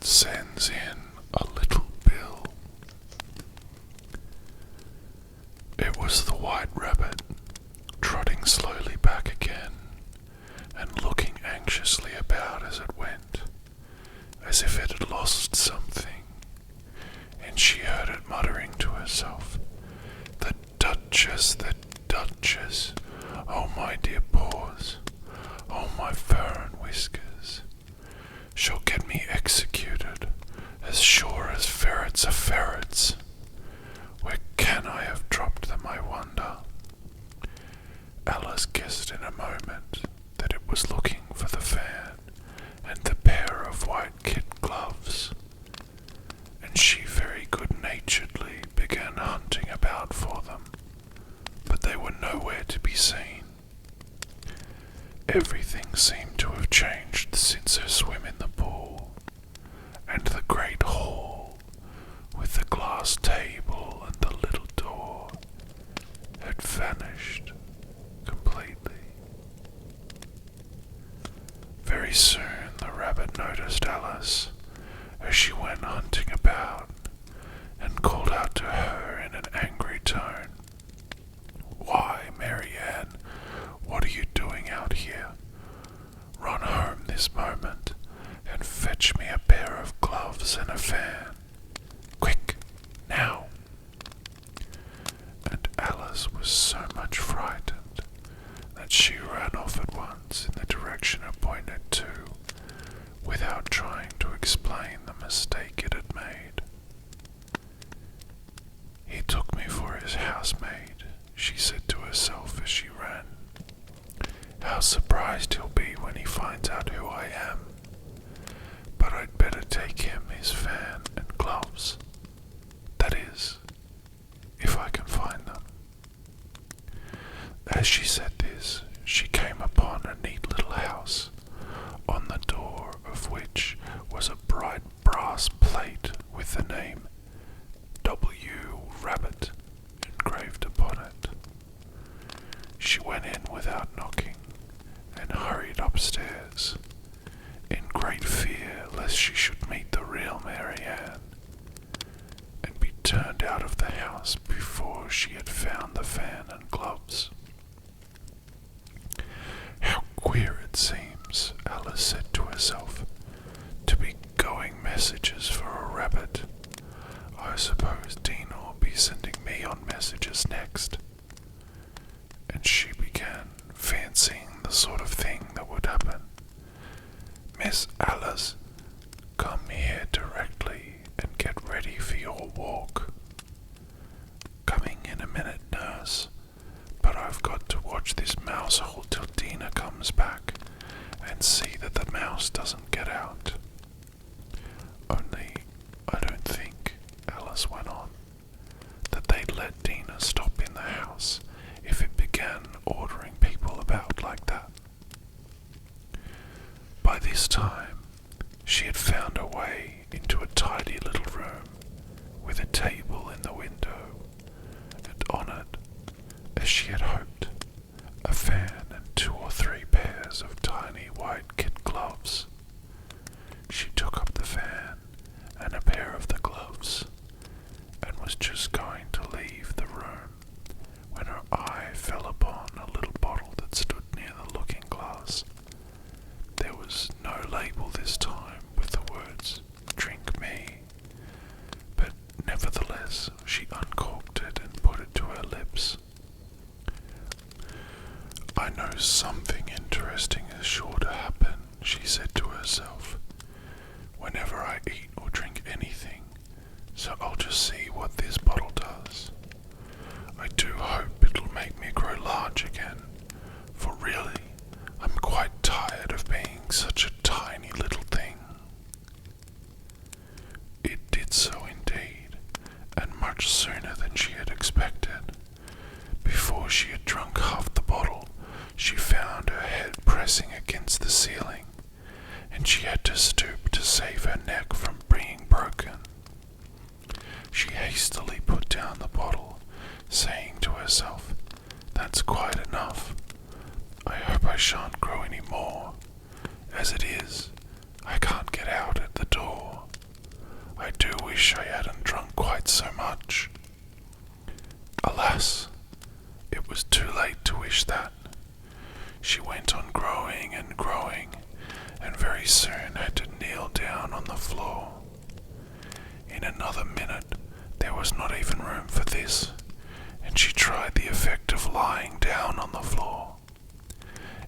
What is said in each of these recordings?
sends in a little bill. It was the white rabbit, trotting slowly back again, and looking anxiously about as it went, as if it had lost something, and she heard it muttering to herself, "The Duchess, the Duchess, oh my dear paws, oh my fur and whiskers, she'll get me executed, as sure as ferrets are ferrets. Where can I have dropped them, I wonder?" Alice guessed in a moment that it was looking for the fan and the pair of white kid gloves, and she very good-naturedly began hunting about for them, but they were nowhere to be seen. Everything seemed to have changed since her swim in the pool, and the great hall, with the glass table and the little door, had vanished completely. Very soon the rabbit noticed Alice as she went hunting about, and called out to her in an angry tone, "Why, Mary Ann, what are you doing out here? Run home this moment and fetch me a pair of gloves and a fan. Quick, now!" And Alice was so much frightened that she ran off at once in the direction it pointed to, without trying to explain the mistake it had made. "He took me for his housemaid," she said to herself as she ran. "How surprised he'll be when he finds out who I am. But I'd better take him his fan and gloves. That is, if I can find them." As she said this, she came upon a neat little house, on the door of which was a bright brass plate with the name W. Rabbit engraved upon it. She went in without knocking, and hurried upstairs, in great fear lest she should meet the real Mary Ann, and be turned out of the house before she had found the fan and gloves. "How queer it seems," Alice said to herself, "to be going messages for a rabbit. I suppose Dina will be sending me on messages next." And she began fancying the sort of thing that would happen. "Miss Alice, come here directly and get ready for your walk." "Coming in a minute, nurse, but I've got to watch this mouse hole till Dina comes back and see that the mouse doesn't get out. Only I don't think," Alice went on, "that they'd let Dina stop in the house if it began ordering people about like that." By this time, she had found her way into a tidy little room with a table in the window, and on it, as she had hoped, a fan and 2 or 3 pairs of tiny white kid gloves. She took up the fan and a pair of the gloves, and was just going to leave the room when her eye fell upon a little bottle that stood near the looking glass. There was no label this time with the words "Drink me," but nevertheless she uncorked it and put it to her lips. "I know something interesting is sure to happen," she said to herself, "whenever I eat or drink anything, so I'll just see what this bottle does. I do hope it'll make me grow large again, for really, I'm quite tired of being such a tiny little thing." It did so indeed, and much sooner than she had expected. Before she had drunk half the bottle, she found her head pressing against the ceiling, and she had to stoop to save her neck from being broken. She hastily put down the bottle, saying to herself, "That's quite enough. I hope I shan't grow any more. As it is, I can't get out at the door." I do wish I hadn't drunk quite so much. Alas, it was too late to wish that. She went on growing and growing, and very soon had to kneel down on the floor. In another minute, there was not even room for this, and she tried the effect of lying down on the floor.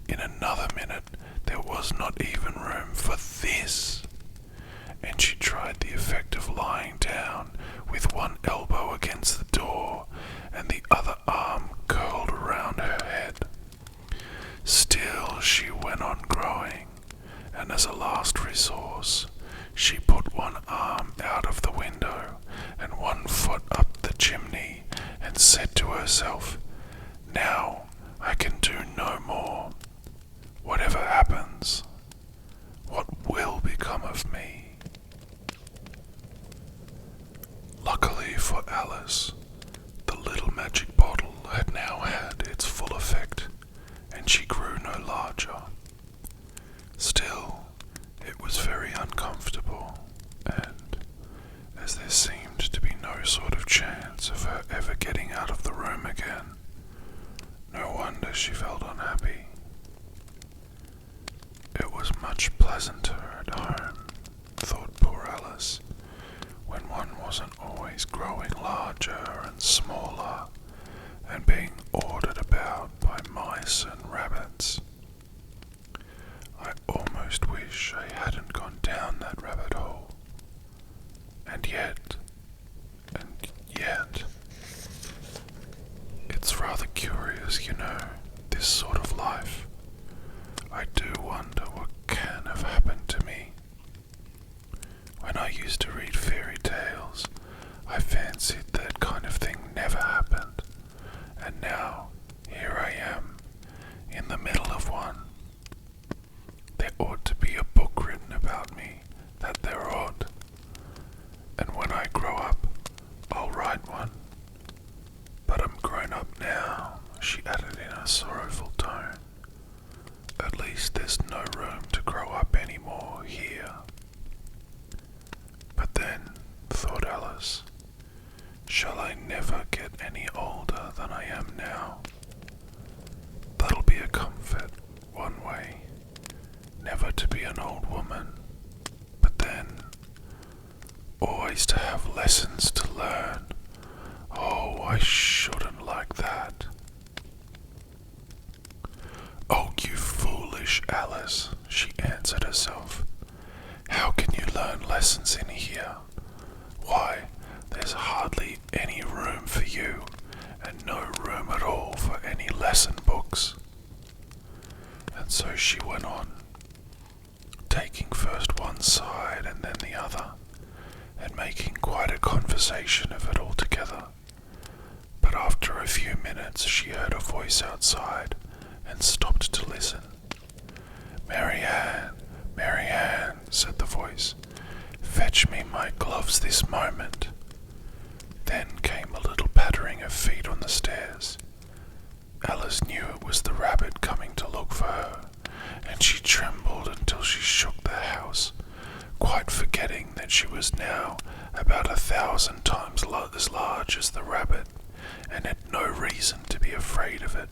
In another minute, there was not even room for this, and she tried the effect of lying down with one elbow against the door and the other arm curled around her head. Still she went on growing, and as a last resource, she put one arm out of the window and one foot up the chimney and said to herself, "Now I can do no more. Whatever happens, what will become of me?" Luckily for Alice, the little magic bottle had now had its full effect, and she grew no larger. Still, it was very uncomfortable, and as there seemed to be no sort of chance of her ever getting out of the room again, no wonder she felt unhappy. It was much pleasanter at home, thought poor Alice, when one wasn't always growing larger and smaller and being ordered about by mice and rabbits. I almost wish I hadn't gone down that rabbit hole. And yet, it's rather curious, this sort of life. I do wonder what can have happened to me. When I used to read fairy tales, I fancied that kind of thing never happened, and now here I am, in the middle of one. There ought to be a book written about me, that there ought, and when I grow up, I'll write one. But I'm grown up now, she added in a sorrowful tone. At least there's no room to grow up anymore here. But then, thought Alice, shall I never get any older than I am now? That'll be a comfort, one way, never to be an old woman, but then, always to have lessons to learn. Oh, I shouldn't like that. "Oh, you foolish Alice," she answered herself. "How can you learn lessons in here? Why, there's hardly any room for you, and no room at all for any lesson books." And so she went on, taking first one side and then the other, and making quite a conversation of it altogether. But after a few minutes she heard a voice outside, and stopped to listen. "Marianne, Marianne," said the voice, "fetch me my gloves this moment." Then came a little pattering of feet on the stairs. Alice knew it was the rabbit coming to look for her, and she trembled until she shook the house, quite forgetting that she was now about 1,000 times as large as the rabbit, and had no reason to be afraid of it.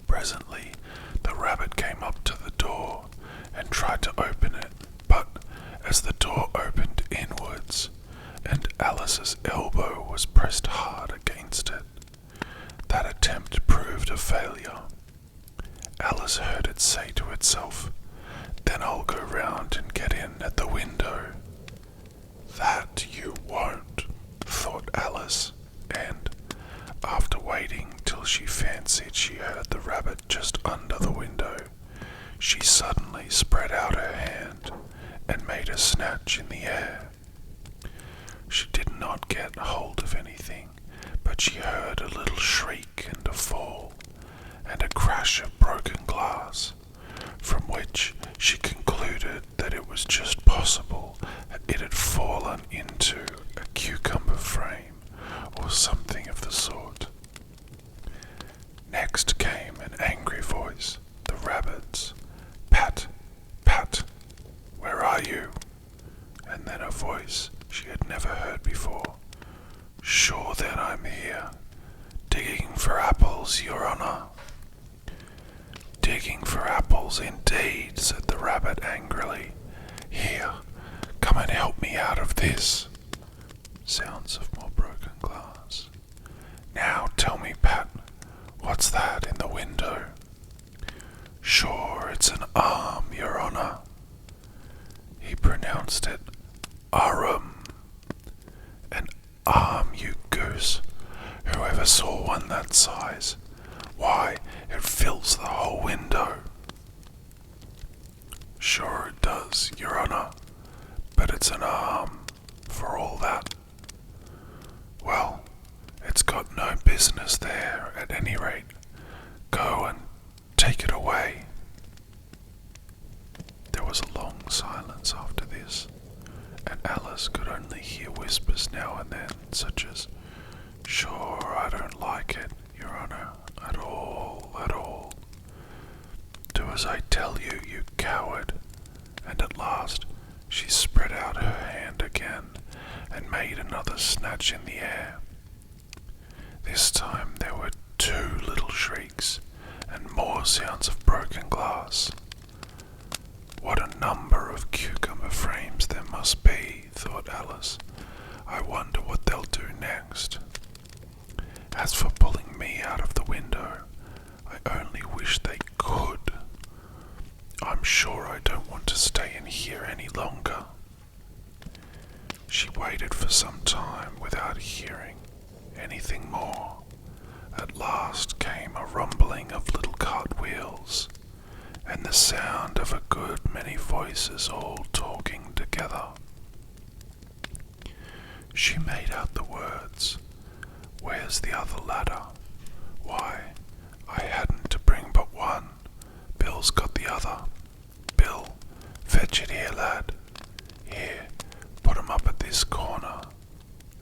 Presently, the rabbit came up to the door and tried to open it, but as the door opened inwards, and Alice's elbow was pressed hard against it, that attempt proved a failure. Alice heard it say to itself, "Then I'll go round and get in at the window." "That you won't," thought Alice, and, after waiting till she fancied she heard the rabbit just under the window, she suddenly spread out her hand and made a snatch in the air. She did not get hold of anything, but she heard a little shriek and a fall, and a crash of broken glass, from which she concluded that it was just possible it had fallen into a cucumber frame, or something of the sort. Next came an angry voice, the rabbit's. "Pat, Pat, where are you?" And then digging for apples indeed, said the rabbit angrily. Here, come and help me out of this. Sounds of more broken glass. Now tell me, Pat, what's that in the window? Sure, it's an arm, Your Honour. He pronounced it Arum. An arm, you goose. Whoever saw one that size? Why, it fills the whole window. Sure it does, Your Honour, but it's an arm, for all that. Well, it's got no business there, at any rate. Go and take it away. There was a long silence after this, and Alice could only hear whispers now and then, such as, Sure, I don't like it, Your Honour, at all, at all. Do as I tell you, you coward. And at last she spread out her hand again and made another snatch in the air. This time there were 2 little shrieks and more sounds of broken glass. What a number of cucumber frames there must be, thought Alice. I wonder what they'll do next. As for pulling me out of the window, I only wish they could. I'm sure I don't want to stay in here any longer. She waited for some time without hearing anything more. At last came a rumbling of little cartwheels, and the sound of a good many voices all talking together. She made out the words, Where's the other ladder? Why, I hadn't to bring but one. Bill's got the other. Bill, fetch it here, lad. Here, put 'em up at this corner.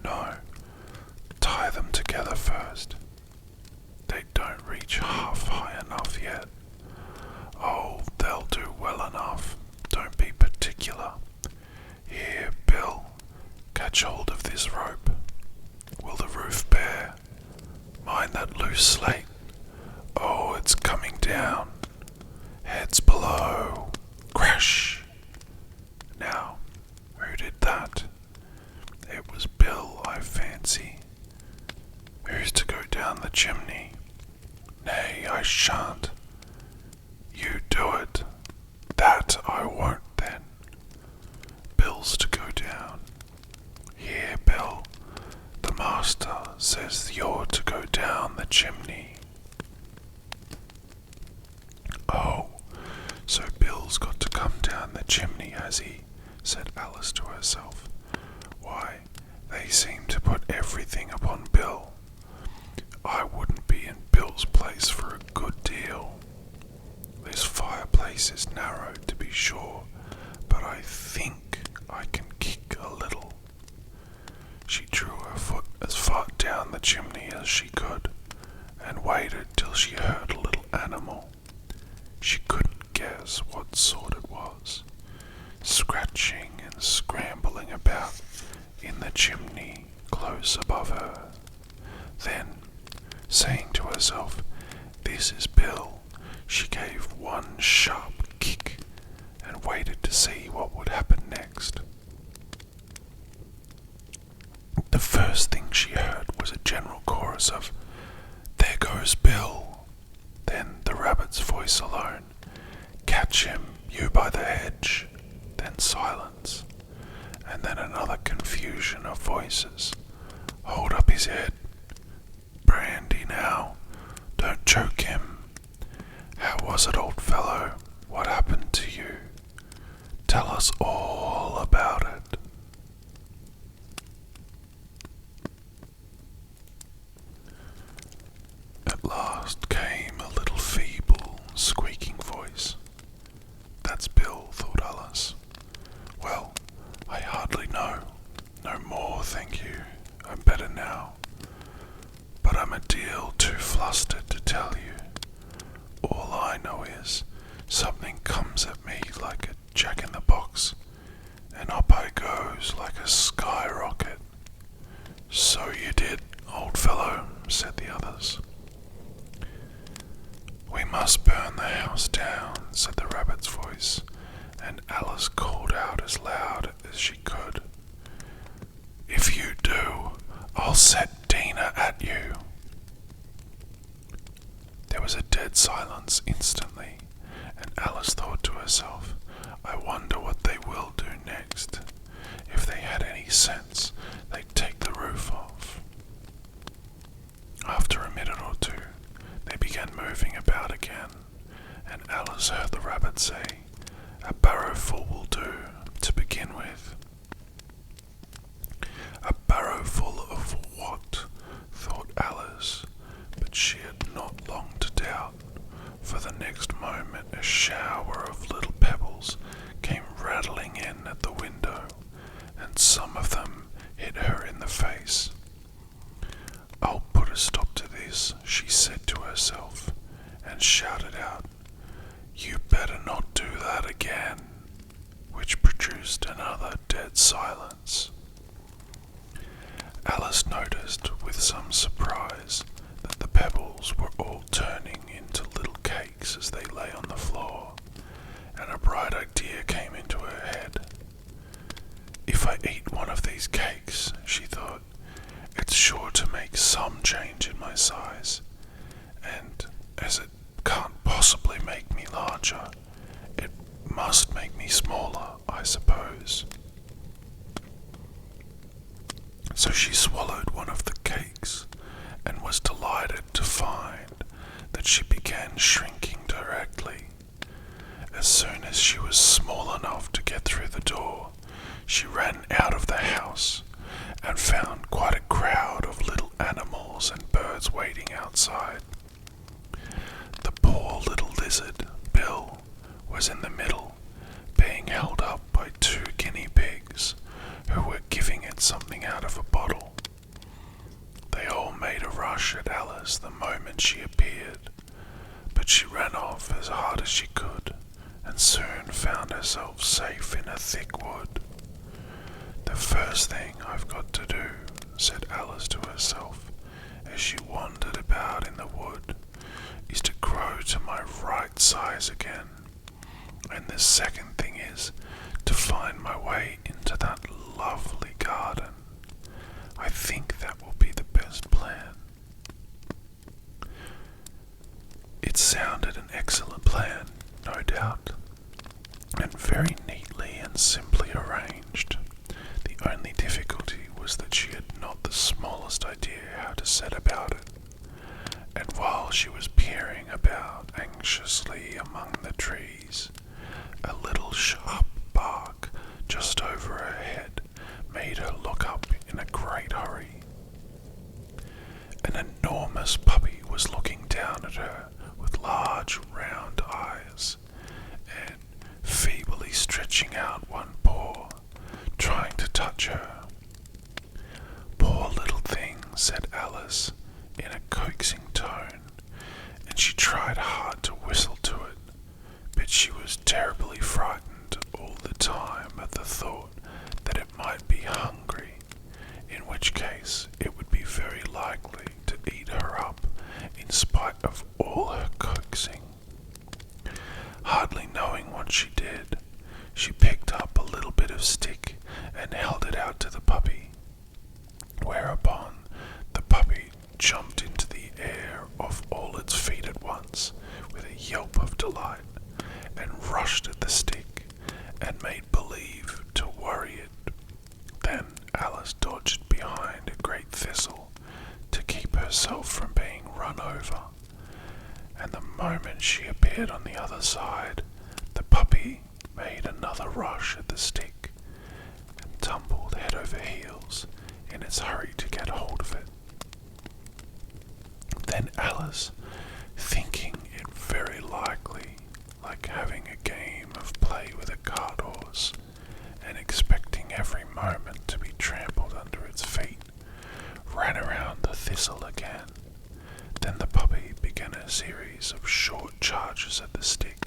No, tie them together first. They don't reach half high enough yet. Oh, they'll do well enough. Don't be particular. Here, Bill, catch hold of this rope. Will the roof bear? Mind that loose slate. Oh, it's coming down. Heads below. Crash! Now, who did that? It was Bill, I fancy. Who's to go down the chimney? Nay, I shan't. You do it. That I won't then. Bill's to go down. Here, Bill. The master says you're to go down the chimney. Oh, so Bill's got to come down the chimney, has he? Said Alice to herself. Why, they seem to put everything upon Bill. I wouldn't be in Bill's place for a good deal. This fireplace is narrow, to be sure, but I think I can kick a little. She drew her foot as far down the chimney as she could, and waited till she heard a little animal. She couldn't guess what sort it was, scratching and scrambling about in the chimney close above her. Then, saying to herself, This is Bill, she gave one sharp kick and waited to see what would happen next. The first thing she heard was a general chorus of, There goes Bill. Then the rabbit's voice alone, Catch him, you by the hedge. Then silence, and then another confusion of voices. Hold up his head. Brandy now. Don't choke him. How was it, old fellow? What happened to you? Tell us all about it. At last came a little feeble, squeaking voice. That's Bill, thought Alice. Well, I hardly know. No more, thank you. I'm better now. But I'm a deal too flustered to tell you. All I know is something comes at me like a jack-in-the-box, and up I goes like a skyrocket. So you did, old fellow, said the others. We must burn the house down," said the rabbit's voice, and Alice called out as loud as she could, "If you do, I'll set Dina at you." There was a dead silence instantly, and Alice thought to herself, "I wonder what they will do next. If they had any sense, they'd take the roof off." After a minute or two, they began moving about again, and Alice heard the rabbit say, "A barrowful will do, to begin with." A barrowful of what? Thought Alice, but she had not long to doubt, for the next moment a shower of little pebbles came rattling in at the window, and some of them hit her in the face. "I'll put a stop to this," she said to herself, and shouted out, "You better not do that again," which produced another dead silence. Alice noticed with some surprise that the pebbles were all turning into little cakes as they lay on the floor, and a bright idea came into her head. "If I eat one of these cakes," she thought, "it's sure to make some change in my size, and as it can't possibly make me larger, it must make me smaller, I suppose." So she swallowed one of the cakes and was delighted to find that she began shrinking directly. As soon as she was small enough to get through the door, she ran out of the house and found quite a crowd of little animals and birds waiting outside. The poor little lizard, Bill, was in the middle, being held up by 2 guinea pigs who were giving it something out of a bottle. They all made a rush at Alice the moment she appeared, but she ran off as hard as she could and soon found herself safe in a thick wood. "The first thing I've got to do," said Alice to herself as she wandered about in the wood, "is to grow to my right size again, and the second thing is to find my way into that lovely garden. I think that will be the best plan." It sounded an excellent plan, no doubt, and very neatly and simply arranged. The only difficulty was that she had not the smallest idea how to set about it, and while she was peering about anxiously among the trees, a little sharp bark just over her head made her look up in a great hurry. An enormous puppy was looking down at her with large round eyes and feebly stretching out one paw, trying to touch her. "Poor little thing," said Alice in a coaxing tone, and she tried hard to whistle to it, but she was terribly frightened all the time at the thought that it might be hungry, in which case it would be very likely to eat her up in spite of all her coaxing. Hardly knowing what she did, she picked up a little bit of stick and held it out to the puppy, whereupon the puppy jumped into the air off all its feet at once with a yelp of delight, and rushed at the stick and made believe to worry it. Then Alice dodged behind a great thistle to keep herself from being run over, and the moment she appeared on the other side, the puppy made another rush at the stick and tumbled head over heels in its hurry to get hold of it. Then Alice, thinking it very likely like having a game of play with a cart horse, and expecting every moment to be trampled under its feet, ran around the thistle again. Then the puppy began a series of short charges at the stick,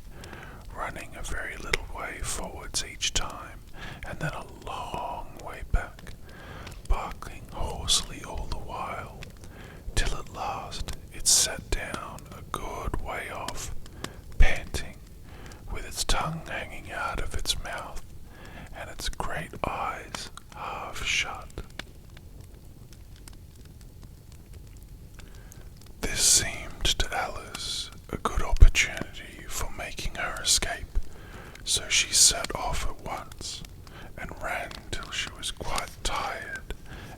running a very little way forwards each time, and then a long way back, barking hoarsely all the while, till at last it sat down a good way off So she set off at once and ran till she was quite tired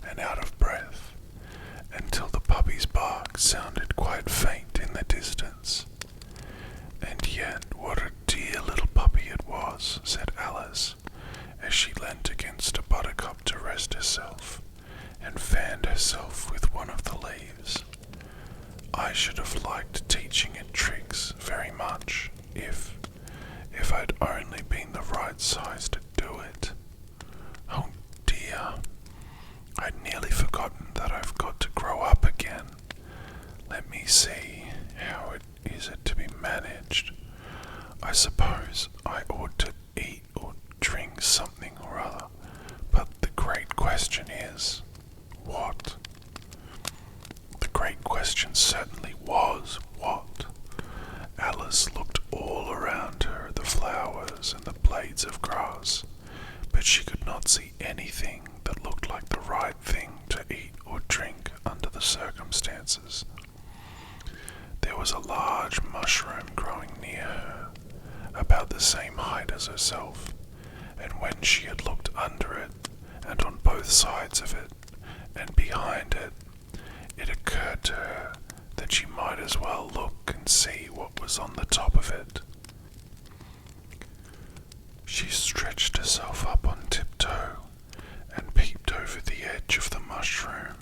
and out of breath, until the puppy's bark sounded quite faint in the distance. "And yet what a dear little puppy it was," said Alice, as she leant against a buttercup to rest herself, and fanned herself with one of the leaves. "I should have liked teaching it tricks very much, if I'd only been the right size to do it. Oh dear, I'd nearly forgotten that I've got to grow up again. Let me see, how is it to be managed? I suppose I ought to eat or drink something or other, but the great question is, what?" The great question certainly was, what? Alice looked all around her at the flowers and the blades of grass, but she could not see anything that looked like the right thing to eat or drink under the circumstances. There was a large mushroom growing near her, about the same height as herself, and when she had looked under it, and on both sides of it, and behind it, it occurred to her that she might as well look and see what was on the top of it. She stretched herself up on tiptoe and peeped over the edge of the mushroom,